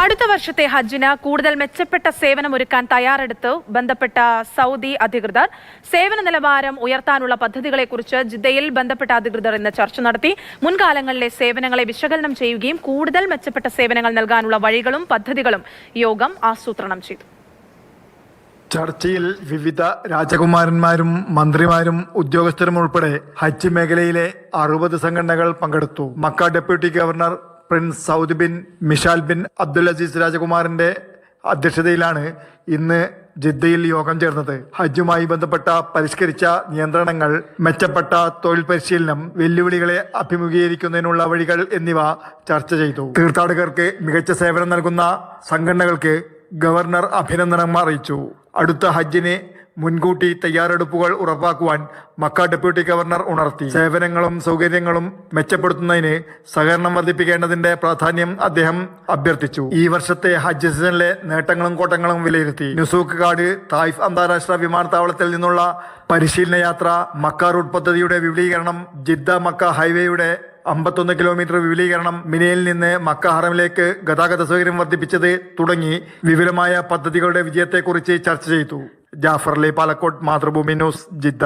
അടുത്ത വർഷത്തെ ഹജ്ജിന് കൂടുതൽ മെച്ചപ്പെട്ട സേവനമൊരുക്കാൻ തയ്യാറെടുത്ത് ബന്ധപ്പെട്ട സൗദി അധികൃതർ സേവന നിലവാരം ഉയർത്താനുള്ള പദ്ധതികളെക്കുറിച്ച് ജിദ്ദയിൽ ബന്ധപ്പെട്ട അധികൃതർ ഇന്ന് ചർച്ച നടത്തി. മുൻകാലങ്ങളിലെ സേവനങ്ങളെ വിശകലനം ചെയ്യുകയും കൂടുതൽ മെച്ചപ്പെട്ട സേവനങ്ങൾ നൽകാനുള്ള വഴികളും പദ്ധതികളും യോഗം ആസൂത്രണം ചെയ്തു. ചർച്ചയിൽ വിവിധ രാജകുമാരന്മാരും മന്ത്രിമാരും ഉദ്യോഗസ്ഥരും ഉൾപ്പെടെ ഹജ്ജ് മേഖലയിലെ 60 സംഘടനകൾ പങ്കെടുത്തു. Mecca deputy governor prince Saud bin Mishaal bin Abdul Aziz രാജകുമാരന്റെ അധ്യക്ഷതയിലാണ് ഇന്ന് ജിദ്ദയിൽ യോഗം ചേർന്നത്. ഹജ്ജുമായി ബന്ധപ്പെട്ട പരിഷ്കരിച്ച നിയന്ത്രണങ്ങൾ, മെച്ചപ്പെട്ട തൊഴിൽ പരിശീലനം, വെല്ലുവിളികളെ അഭിമുഖീകരിക്കുന്നതിനുള്ള വഴികൾ എന്നിവ ചർച്ച ചെയ്തു. തീർത്ഥാടകർക്ക് മികച്ച സേവനം നൽകുന്ന സംഘടനകൾക്ക് ഗവർണർ അഭിനന്ദനം അറിയിച്ചു. അടുത്ത ഹജ്ജിന് മുൻകൂട്ടി തയ്യാറെടുപ്പുകൾ ഉറപ്പാക്കുവാൻ മക്ക ഡെപ്യൂട്ടി ഗവർണർ ഉണർത്തി. സേവനങ്ങളും സൗകര്യങ്ങളും മെച്ചപ്പെടുത്തുന്നതിന് സഹകരണം വർദ്ധിപ്പിക്കേണ്ടതിന്റെ പ്രാധാന്യം അദ്ദേഹം അഭ്യർത്ഥിച്ചു. ഈ വർഷത്തെ ഹജ്ജ് സീസണിലെ നേട്ടങ്ങളും കോട്ടങ്ങളും വിലയിരുത്തി. നുസൂക്ക് കാട് തായിഫ് അന്താരാഷ്ട്ര വിമാനത്താവളത്തിൽ നിന്നുള്ള പരിശീലന യാത്ര, മക്ക റൂട്ട് പദ്ധതിയുടെ വിപുലീകരണം, ജിദ്ദ മക്ക ഹൈവേയുടെ 51 കിലോമീറ്റർ വിപുലീകരണം, മിനയിൽ നിന്ന് മക്ക ഹറമിലേക്ക് ഗതാഗത സൗകര്യം വർദ്ധിപ്പിച്ചത് തുടങ്ങി വിപുലമായ പദ്ധതികളുടെ വിജയത്തെക്കുറിച്ച് ചർച്ച ചെയ്തു. Jafar Ali, Palakkode, Mathrubhumi news, Jeddah.